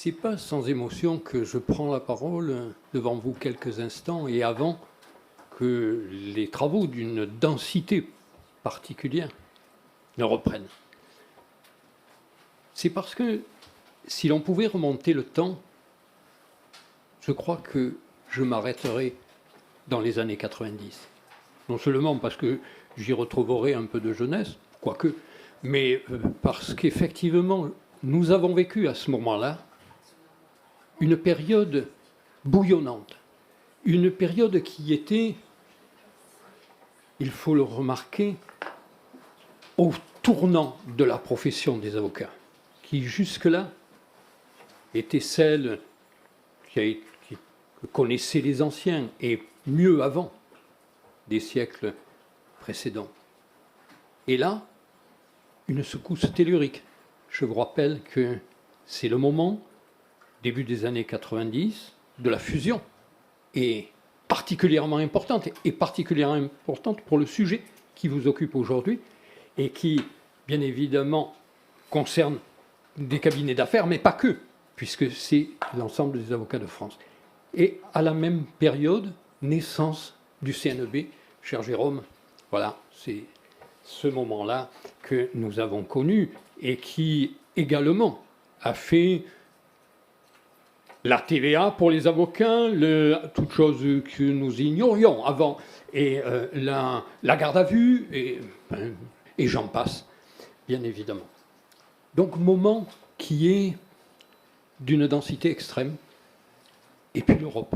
C'est pas sans émotion que je prends la parole devant vous quelques instants et avant que les travaux d'une densité particulière ne reprennent. C'est parce que si l'on pouvait remonter le temps, je crois que je m'arrêterai dans les années 90. Non seulement parce que j'y retrouverai un peu de jeunesse, quoique, mais parce qu'effectivement, nous avons vécu à ce moment-là une période bouillonnante, une période qui était, il faut le remarquer, au tournant de la profession des avocats, qui jusque-là était celle que connaissaient les anciens, et mieux avant, des siècles précédents. Et là, une secousse tellurique. Je vous rappelle que c'est le moment, début des années 90, de la fusion, et particulièrement importante pour le sujet qui vous occupe aujourd'hui, et qui, bien évidemment, concerne des cabinets d'affaires, mais pas que, puisque c'est l'ensemble des avocats de France. Et à la même période, naissance du CNEB, cher Jérôme, voilà, c'est ce moment-là que nous avons connu et qui également a fait la TVA pour les avocats, toute chose que nous ignorions avant, et la garde à vue, et j'en passe, bien évidemment. Donc, moment qui est d'une densité extrême, et puis l'Europe.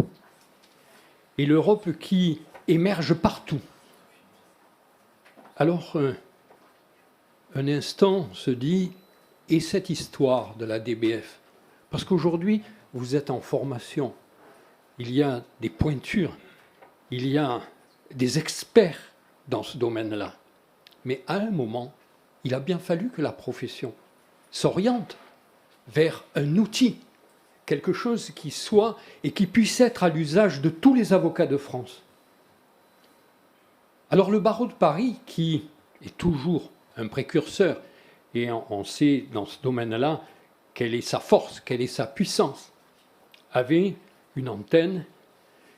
Et l'Europe qui émerge partout. Alors, un instant se dit, et cette histoire de la DBF? Parce qu'aujourd'hui, vous êtes en formation, il y a des pointures, il y a des experts dans ce domaine-là. Mais à un moment, il a bien fallu que la profession s'oriente vers un outil, quelque chose qui soit et qui puisse être à l'usage de tous les avocats de France. Alors le barreau de Paris, qui est toujours un précurseur, et on sait dans ce domaine-là quelle est sa force, quelle est sa puissance, avait une antenne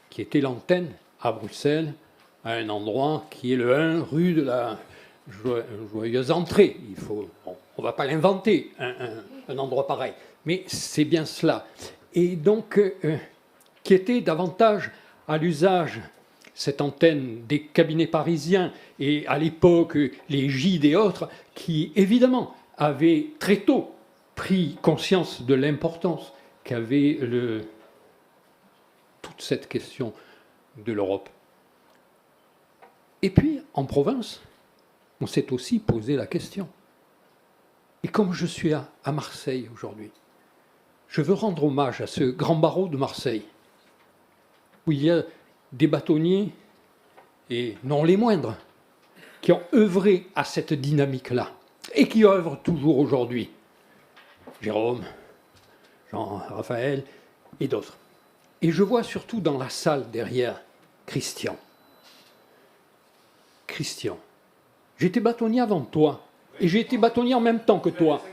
qui était l'antenne à Bruxelles, à un endroit qui est le 1 rue de la Joyeuse Entrée. On ne va pas l'inventer, un endroit pareil, mais c'est bien cela. Et donc, qui était davantage à l'usage, cette antenne des cabinets parisiens, et à l'époque, les Gide et autres, qui évidemment avaient très tôt pris conscience de l'importance qu'avait toute cette question de l'Europe. Et puis, en province, on s'est aussi posé la question. Et comme je suis à Marseille aujourd'hui, je veux rendre hommage à ce grand barreau de Marseille, où il y a des bâtonniers, et non les moindres, qui ont œuvré à cette dynamique-là, et qui œuvrent toujours aujourd'hui. Jérôme, Jean-Raphaël et d'autres. Et je vois surtout dans la salle derrière Christian. Christian, j'étais bâtonnier avant toi, et j'ai été bâtonnier en même temps que toi.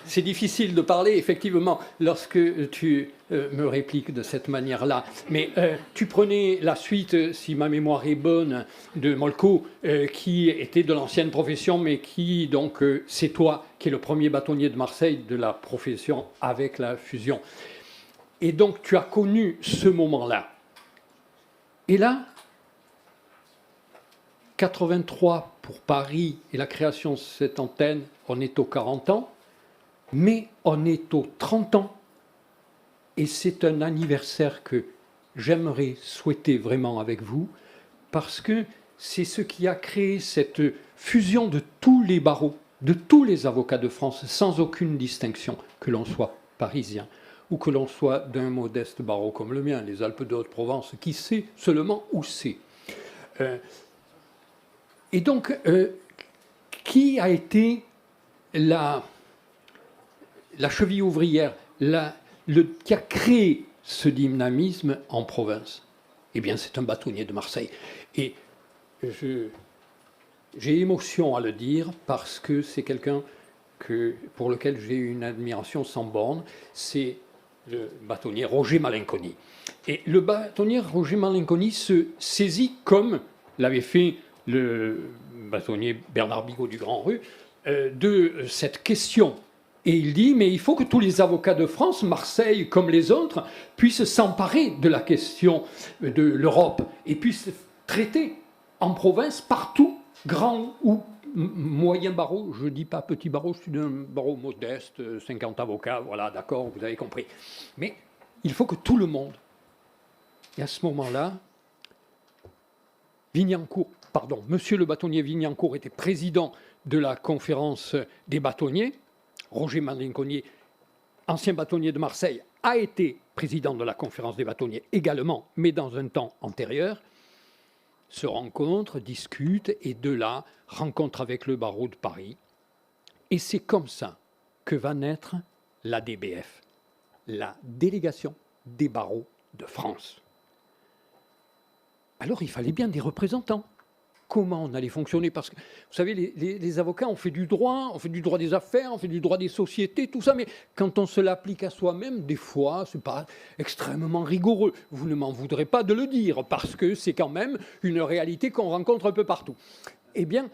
C'est difficile de parler, effectivement, lorsque tu me répliques de cette manière-là. Mais tu prenais la suite, si ma mémoire est bonne, de Molko, qui était de l'ancienne profession, mais qui, donc, c'est toi qui es le premier bâtonnier de Marseille de la profession avec la fusion. Et donc, tu as connu ce moment-là. Et là, 83 pour Paris et la création de cette antenne, on est aux 40 ans. Mais on est aux 30 ans, et c'est un anniversaire que j'aimerais souhaiter vraiment avec vous, parce que c'est ce qui a créé cette fusion de tous les barreaux, de tous les avocats de France, sans aucune distinction, que l'on soit parisien ou que l'on soit d'un modeste barreau comme le mien, les Alpes de Haute-Provence, qui sait seulement où c'est. Et donc, qui a été la cheville ouvrière, qui a créé ce dynamisme en province? Eh bien, c'est un bâtonnier de Marseille. Et j'ai émotion à le dire parce que c'est quelqu'un pour lequel j'ai une admiration sans borne. C'est le bâtonnier Roger Malenconi. Et le bâtonnier Roger Malenconi se saisit, comme l'avait fait le bâtonnier Bernard Bigot du Grand Rue, de cette question. Et il dit, mais il faut que tous les avocats de France, Marseille comme les autres, puissent s'emparer de la question de l'Europe et puissent traiter en province, partout, grand ou moyen barreau. Je ne dis pas petit barreau, je suis d'un barreau modeste, 50 avocats, voilà, d'accord, vous avez compris. Mais il faut que tout le monde. Et à ce moment-là, monsieur le bâtonnier Vignancourt était président de la conférence des bâtonniers. Roger Malenconi, ancien bâtonnier de Marseille, a été président de la conférence des bâtonniers également, mais dans un temps antérieur, se rencontrent, discutent, et de là, rencontre avec le barreau de Paris. Et c'est comme ça que va naître la DBF, la délégation des barreaux de France. Alors il fallait bien des représentants. Comment on allait fonctionner? Parce que, vous savez, les avocats, on fait du droit des affaires, on fait du droit des sociétés, tout ça, mais quand on se l'applique à soi-même, des fois, ce n'est pas extrêmement rigoureux. Vous ne m'en voudrez pas de le dire, parce que c'est quand même une réalité qu'on rencontre un peu partout. Eh bien,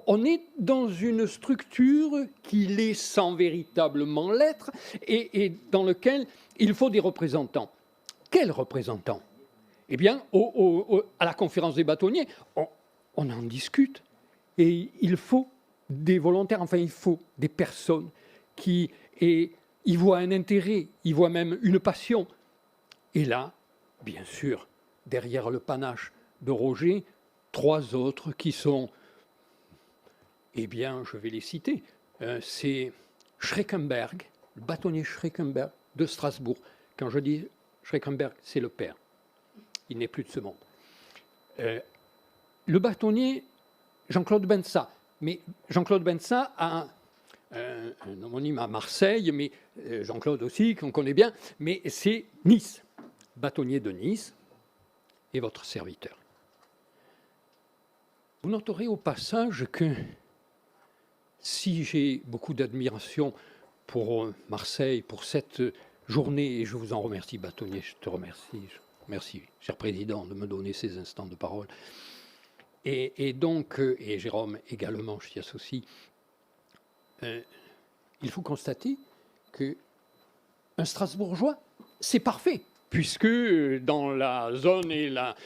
on est dans une structure qui l'est sans véritablement l'être, et dans lequel il faut des représentants. Quels représentants? Eh bien, à la conférence des bâtonniers, on en discute, et il faut des volontaires, enfin il faut des personnes qui y voient un intérêt, y voient même une passion. Et là, bien sûr, derrière le panache de Roger, 3 autres qui sont, eh bien, je vais les citer, c'est Schreckenberg, le bâtonnier Schreckenberg de Strasbourg. Quand je dis Schreckenberg, c'est le père. Il n'est plus de ce monde. Le bâtonnier Jean-Claude Benssa. Mais Jean-Claude Benssa a un homonyme à Marseille, mais Jean-Claude aussi, qu'on connaît bien, mais c'est Nice. Bâtonnier de Nice et votre serviteur. Vous noterez au passage que si j'ai beaucoup d'admiration pour Marseille, pour cette journée, et je vous en remercie, bâtonnier, je te remercie. Merci, cher président, de me donner ces instants de parole. Et donc, et Jérôme également, je t'y associe, il faut constater qu'un Strasbourgeois, c'est parfait, puisque dans la zone et la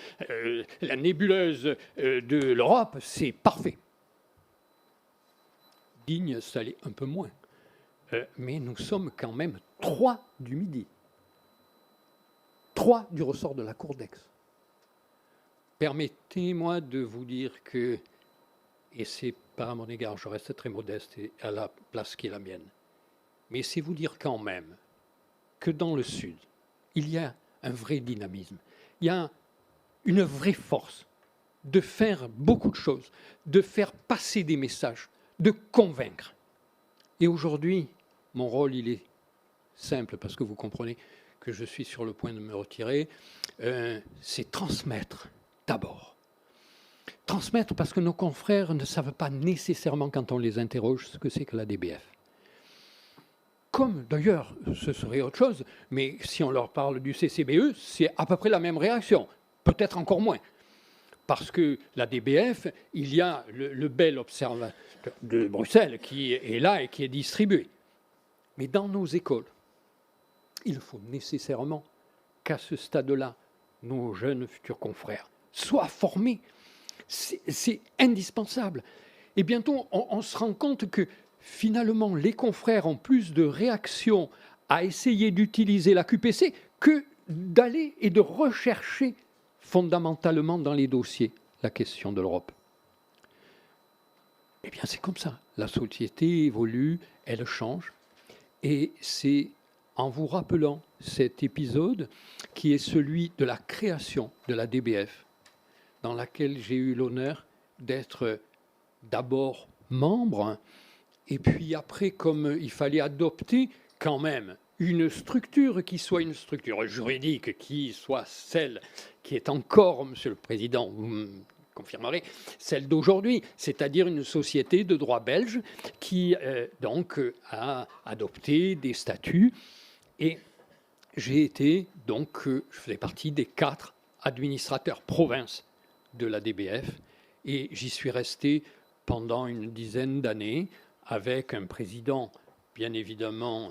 nébuleuse de l'Europe, c'est parfait. Digne, ça l'est un peu moins. Mais nous sommes quand même 3 du Midi. 3 du ressort de la cour d'Aix. Permettez-moi de vous dire que, et c'est pas à mon égard, je reste très modeste et à la place qui est la mienne, mais c'est vous dire quand même que dans le Sud, il y a un vrai dynamisme, il y a une vraie force de faire beaucoup de choses, de faire passer des messages, de convaincre. Et aujourd'hui, mon rôle, il est simple, parce que vous comprenez que je suis sur le point de me retirer, c'est transmettre d'abord. Transmettre parce que nos confrères ne savent pas nécessairement, quand on les interroge, ce que c'est que la DBF. Comme d'ailleurs, ce serait autre chose, mais si on leur parle du CCBE, c'est à peu près la même réaction, peut-être encore moins. Parce que la DBF, il y a le bel observateur de Bruxelles qui est là et qui est distribué. Mais dans nos écoles, il faut nécessairement qu'à ce stade-là, nos jeunes futurs confrères soient formés. C'est indispensable. Et bientôt, on se rend compte que finalement, les confrères ont plus de réactions à essayer d'utiliser la QPC que d'aller et de rechercher fondamentalement dans les dossiers la question de l'Europe. Eh bien, c'est comme ça. La société évolue, elle change. Et c'est en vous rappelant cet épisode qui est celui de la création de la DBF, dans laquelle j'ai eu l'honneur d'être d'abord membre, et puis après, comme il fallait adopter quand même une structure qui soit une structure juridique, qui soit celle qui est encore, Monsieur le Président, vous me confirmerez, celle d'aujourd'hui, c'est-à-dire une société de droit belge qui donc a adopté des statuts. Et j'ai été donc, je faisais partie des 4 administrateurs province de la DBF, et j'y suis resté pendant une dizaine d'années avec un président, bien évidemment,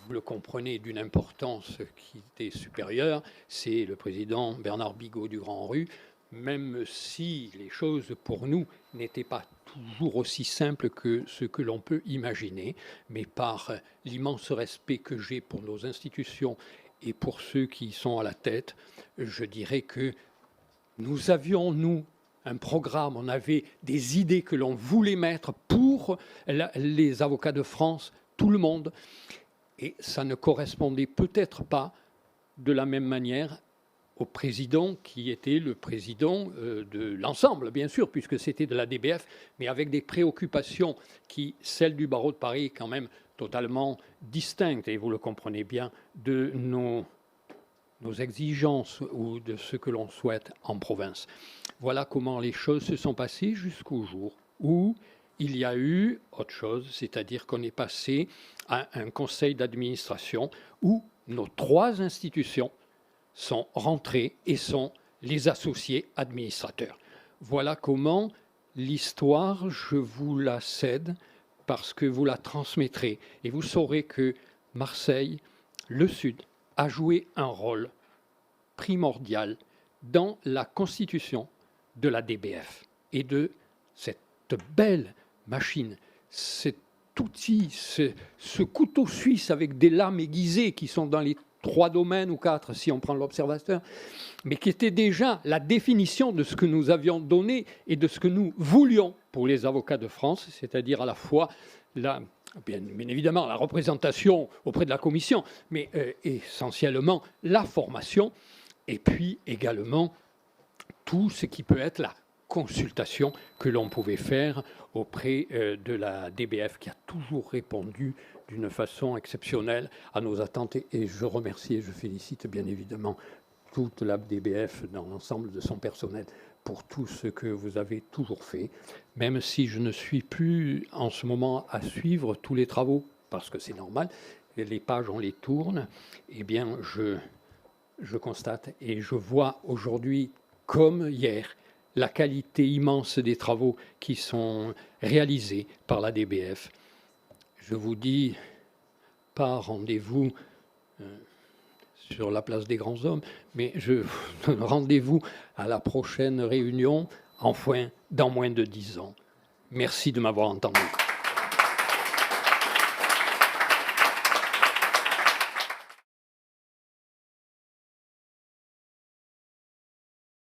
vous le comprenez, d'une importance qui était supérieure, c'est le président Bernard Bigot du Grand Rue, même si les choses pour nous n'étaient pas toujours aussi simples que ce que l'on peut imaginer, mais par l'immense respect que j'ai pour nos institutions et pour ceux qui y sont à la tête, je dirais que nous avions, nous, un programme, on avait des idées que l'on voulait mettre pour les avocats de France, tout le monde, et ça ne correspondait peut-être pas de la même manière au président qui était le président de l'ensemble, bien sûr, puisque c'était de la DBF, mais avec des préoccupations qui, celles du barreau de Paris, quand même totalement distinctes, et vous le comprenez bien, de nos exigences ou de ce que l'on souhaite en province. Voilà comment les choses se sont passées jusqu'au jour où il y a eu autre chose, c'est-à-dire qu'on est passé à un conseil d'administration où nos 3 institutions sont rentrés et sont les associés administrateurs. Voilà comment l'histoire, je vous la cède parce que vous la transmettrez. Et vous saurez que Marseille, le Sud, a joué un rôle primordial dans la constitution de la DBF et de cette belle machine, cet outil, ce couteau suisse avec des lames aiguisées qui sont dans les 3 domaines ou 4 si on prend l'observateur, mais qui était déjà la définition de ce que nous avions donné et de ce que nous voulions pour les avocats de France, c'est-à-dire à la fois bien évidemment la représentation auprès de la commission, mais essentiellement la formation, et puis également tout ce qui peut être la consultation que l'on pouvait faire auprès de la DBF, qui a toujours répondu d'une façon exceptionnelle à nos attentes. Et je remercie et je félicite bien évidemment toute la DBF dans l'ensemble de son personnel pour tout ce que vous avez toujours fait, même si je ne suis plus en ce moment à suivre tous les travaux, parce que c'est normal, les pages on les tourne, eh bien je constate et je vois aujourd'hui comme hier la qualité immense des travaux qui sont réalisés par la DBF. Je vous dis, pas rendez-vous sur la place des grands hommes, mais je vous donne rendez-vous à la prochaine réunion, enfin, dans moins de 10 ans. Merci de m'avoir entendu.